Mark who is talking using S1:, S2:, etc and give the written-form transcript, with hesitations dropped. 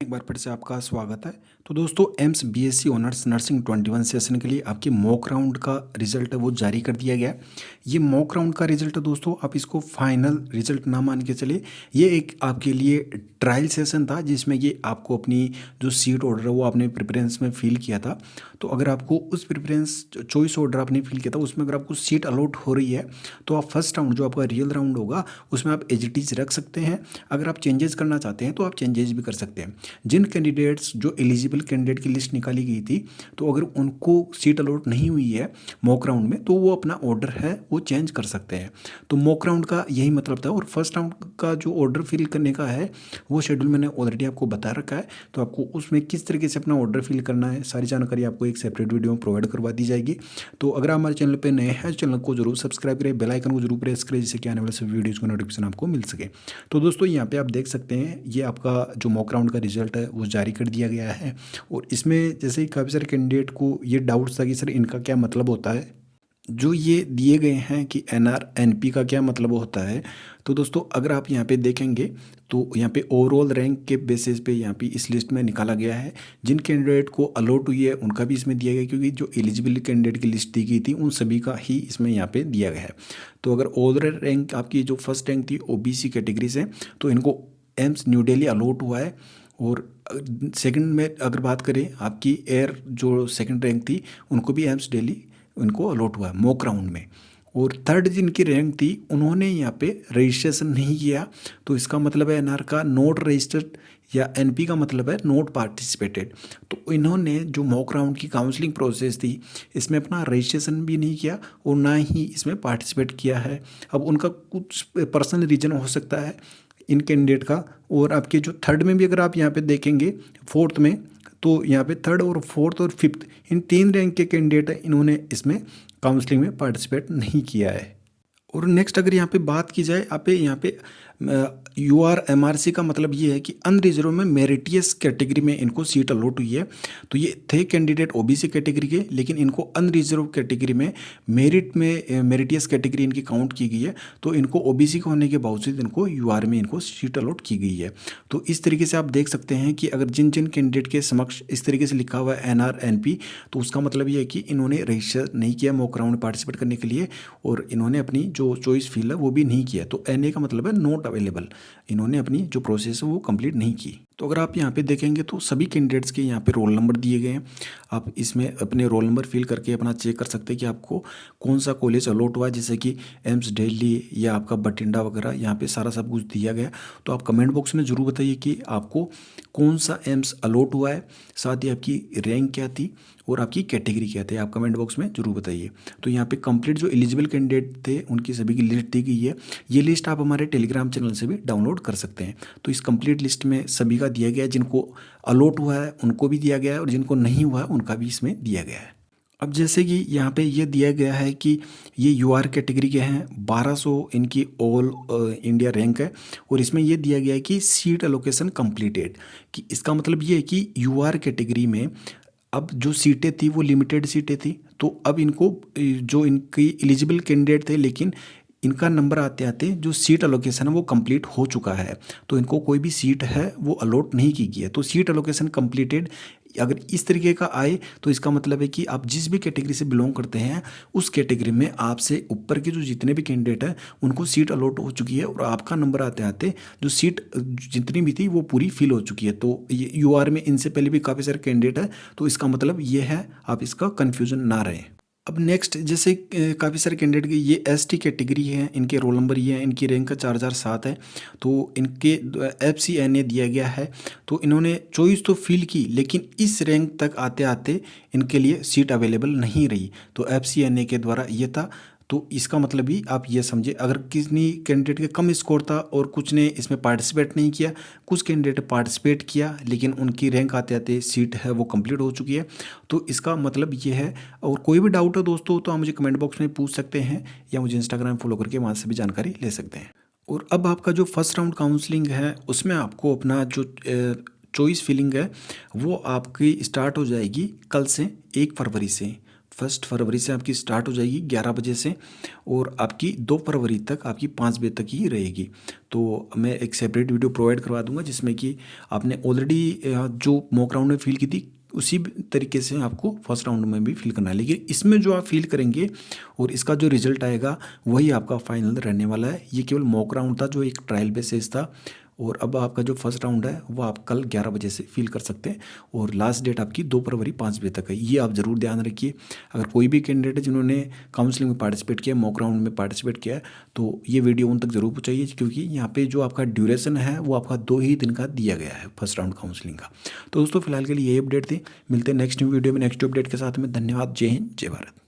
S1: एक बार फिर से आपका स्वागत है। तो दोस्तों AIIMS BSc honours nursing 21 session के लिए आपके मॉक राउंड का रिजल्ट है वो जारी कर दिया गया है। ये मॉक राउंड का रिजल्ट है दोस्तों, आप इसको फाइनल रिजल्ट ना मान के चलिए। ये एक आपके लिए ट्रायल सेशन था जिसमें ये आपको अपनी जो सीट ऑर्डर है वो आपने प्रेफरेंस में फिल किया था। तो अगर आपको उस प्रेफरेंस चॉइस ऑर्डर आपने फिल किया था उसमें अगर आपको सीट अलॉट हो रही है तो आप फर्स्ट राउंड जो आपका रियल राउंड होगा उसमें आप एज इट इज रख सकते हैं। अगर आप चेंजेस करना चाहते हैं तो आप चेंजेस भी कर सकते हैं। जिन कैंडिडेट्स जो एलिजिबल कैंडिडेट की लिस्ट निकाली गई थी तो अगर उनको सीट अलॉट नहीं हुई है मॉक राउंड में तो वो अपना ऑर्डर है वो चेंज कर सकते हैं। तो मॉक राउंड का यही मतलब था। और फर्स्ट राउंड का जो ऑर्डर फिल करने का है वो शेड्यूल मैंने ऑलरेडी आपको बता रखा है। तो आपको उसमें किस तरीके से अपना ऑर्डर फिल करना है सारी जानकारी आपको एक सेपरेट वीडियो में प्रोवाइड करवा दी जाएगी। तो अगर आप हमारे चैनल पर नए हैं चैनल को जरूर सब्सक्राइब करें, बेल आइकन को जरूर प्रेस करें जिससे कि आने वाले सभी वीडियोज़ को नोटिफिकेशन आपको मिल सके। तो दोस्तों यहाँ पे आप देख सकते हैं ये आपका जो मॉक राउंड का रिजल्ट है वो जारी कर दिया गया है। और इसमें जैसे ही काफ़ी सारे कैंडिडेट को ये डाउट्स था कि सर इनका क्या मतलब होता है, जो ये दिए गए हैं कि एनआर एनपी का क्या मतलब होता है। तो दोस्तों अगर आप यहाँ पे देखेंगे तो यहाँ पे ओवरऑल रैंक के बेसिस पे यहाँ पे इस लिस्ट में निकाला गया है। जिन कैंडिडेट को अलॉट हुई है उनका भी इसमें दिया गया क्योंकि जो एलिजिबल कैंडिडेट की लिस्ट दी गई थी उन सभी का ही इसमें यहाँ पे दिया गया है। तो अगर ओवरऑल रैंक आपकी जो फर्स्ट रैंक थी ओबीसी कैटेगरी से तो इनको एम्स न्यू दिल्ली अलॉट हुआ है। और सेकंड में अगर बात करें आपकी एयर जो सेकंड रैंक थी उनको भी एम्स दिल्ली उनको अलॉट हुआ है मॉक राउंड में। और थर्ड जिनकी रैंक थी उन्होंने यहाँ पे रजिस्ट्रेशन नहीं किया तो इसका मतलब है एनआर का नॉट रजिस्टर्ड या एनपी का मतलब है नॉट पार्टिसिपेटेड। तो इन्होंने जो मॉक राउंड की काउंसलिंग प्रोसेस थी इसमें अपना रजिस्ट्रेशन भी नहीं किया और ना ही इसमें पार्टिसिपेट किया है। अब उनका कुछ पर्सनल रीजन हो सकता है इन कैंडिडेट का। और आपके जो थर्ड में भी अगर आप यहाँ पे देखेंगे फोर्थ में तो यहाँ पे थर्ड और फोर्थ और फिफ्थ इन तीन रैंक के कैंडिडेट हैं इन्होंने इसमें काउंसलिंग में पार्टिसिपेट नहीं किया है। और नेक्स्ट अगर यहाँ पे बात की जाए आप यहाँ पे UR MRC का मतलब ये है कि अनरिजर्व में मेरिटियस कैटेगरी में इनको सीट अलॉट हुई है। तो ये थे कैंडिडेट ओबीसी कैटेगरी के लेकिन इनको अनरिजर्व कैटेगरी में मेरिटियस कैटेगरी इनकी काउंट की गई है। तो इनको ओबीसी का होने के बावजूद इनको UR में इनको सीट अलॉट की गई है। तो इस तरीके से आप देख सकते हैं कि अगर जिन जिन कैंडिडेट के समक्ष इस तरीके से लिखा हुआ है NR NP तो उसका मतलब ये है कि इन्होंने रजिस्टर नहीं किया मॉक राउंड में पार्टिसिपेट करने के लिए और इन्होंने अपनी जो चॉइस फिल है वो भी नहीं किया। तो NA का मतलब है नॉट अवेलेबल, इन्होंने अपनी जो प्रोसेस है वो कंप्लीट नहीं की। तो अगर आप यहाँ पे देखेंगे तो सभी कैंडिडेट्स के यहाँ पे रोल नंबर दिए गए हैं। आप इसमें अपने रोल नंबर फिल करके अपना चेक कर सकते हैं कि आपको कौन सा कॉलेज अलॉट हुआ है, जैसे कि एम्स दिल्ली या आपका बठिंडा वगैरह यहाँ पे सारा सब कुछ दिया गया। तो आप कमेंट बॉक्स में ज़रूर बताइए कि आपको कौन सा एम्स अलॉट हुआ है, साथ ही आपकी रैंक क्या थी और आपकी कैटेगरी क्या थी, आप कमेंट बॉक्स में जरूर बताइए। तो यहाँ पे कंप्लीट जो एलिजिबल कैंडिडेट थे उनकी सभी की लिस्ट दी गई है। ये लिस्ट आप हमारे टेलीग्राम चैनल से भी डाउनलोड कर सकते हैं। तो इस कंप्लीट लिस्ट में सभी का दिया गया है, जिनको अलॉट हुआ है उनको भी दिया गया है और जिनको नहीं हुआ है उनका भी इसमें दिया गया है। अब जैसे कि यहाँ पे ये दिया गया है कि ये UR कैटेगरी के हैं, 1200 इनकी ऑल इंडिया रैंक है। और इसमें ये दिया गया है कि सीट एलोकेशन कंप्लीटेड, कि इसका मतलब ये है कि UR कैटेगरी में अब जो सीटें थी वो लिमिटेड सीटें थी। तो अब इनको जो इनकी एलिजिबल कैंडिडेट थे लेकिन इनका नंबर आते आते जो सीट अलोकेशन है वो कंप्लीट हो चुका है तो इनको कोई भी सीट है वो अलॉट नहीं की गई है। तो सीट अलोकेशन कंप्लीटेड अगर इस तरीके का आए तो इसका मतलब है कि आप जिस भी कैटेगरी से बिलोंग करते हैं उस कैटेगरी में आपसे ऊपर के जो जितने भी कैंडिडेट हैं उनको सीट अलॉट हो चुकी है और आपका नंबर आते आते जो सीट जितनी भी थी वो पूरी फिल हो चुकी है। तो ये UR में इनसे पहले भी काफ़ी सारे कैंडिडेट हैं तो इसका मतलब ये है, आप इसका कन्फ्यूजन ना रहे। अब नेक्स्ट जैसे काफ़ी सारे कैंडिडेट की ये ST कैटेगरी है, इनके रोल नंबर ये है, इनकी रैंक का 4007 है। तो इनके FCNA दिया गया है। तो इन्होंने चॉइस तो फिल की लेकिन इस रैंक तक आते आते इनके लिए सीट अवेलेबल नहीं रही। तो FCNA के द्वारा ये था। तो इसका मतलब भी आप ये समझे अगर किसी कैंडिडेट के कम स्कोर था और कुछ ने इसमें पार्टिसिपेट नहीं किया, कुछ कैंडिडेट पार्टिसिपेट किया लेकिन उनकी रैंक आते आते सीट है वो कंप्लीट हो चुकी है। तो इसका मतलब ये है। और कोई भी डाउट है दोस्तों तो आप मुझे कमेंट बॉक्स में पूछ सकते हैं या मुझे इंस्टाग्राम फॉलो करके वहाँ से भी जानकारी ले सकते हैं। और अब आपका जो फर्स्ट राउंड काउंसलिंग है उसमें आपको अपना जो चॉइस फिलिंग है वो आपकी स्टार्ट हो जाएगी कल से 1 फरवरी से। 1 फरवरी से आपकी स्टार्ट हो जाएगी 11 बजे से, और आपकी 2 फरवरी तक आपकी 5 बजे तक ही रहेगी। तो मैं एक सेपरेट वीडियो प्रोवाइड करवा दूंगा जिसमें कि आपने ऑलरेडी जो मॉक राउंड में फिल की थी उसी तरीके से आपको फर्स्ट राउंड में भी फिल करना है, लेकिन इसमें जो आप फिल करेंगे और इसका जो रिजल्ट आएगा वही आपका फाइनल रहने वाला है। ये केवल मॉक राउंड था जो एक ट्रायल बेसिस था, और अब आपका जो फर्स्ट राउंड है वो आप कल 11 बजे से फिल कर सकते हैं, और लास्ट डेट आपकी 2 फरवरी 5 बजे तक है। ये आप ज़रूर ध्यान रखिए। अगर कोई भी कैंडिडेट है जिन्होंने काउंसलिंग में पार्टिसिपेट किया, मॉक राउंड में पार्टिसिपेट किया है, तो ये वीडियो उन तक ज़रूर पहुँचाइए, क्योंकि यहाँ पे जो आपका ड्यूरेशन है वो आपका 2 ही दिन का दिया गया है फर्स्ट राउंड काउंसलिंग का। तो दोस्तों फिलहाल के लिए यही अपडेट थी। मिलते हैं नेक्स्ट वीडियो में नेक्स्ट अपडेट के साथ में। धन्यवाद। जय हिंद, जय भारत।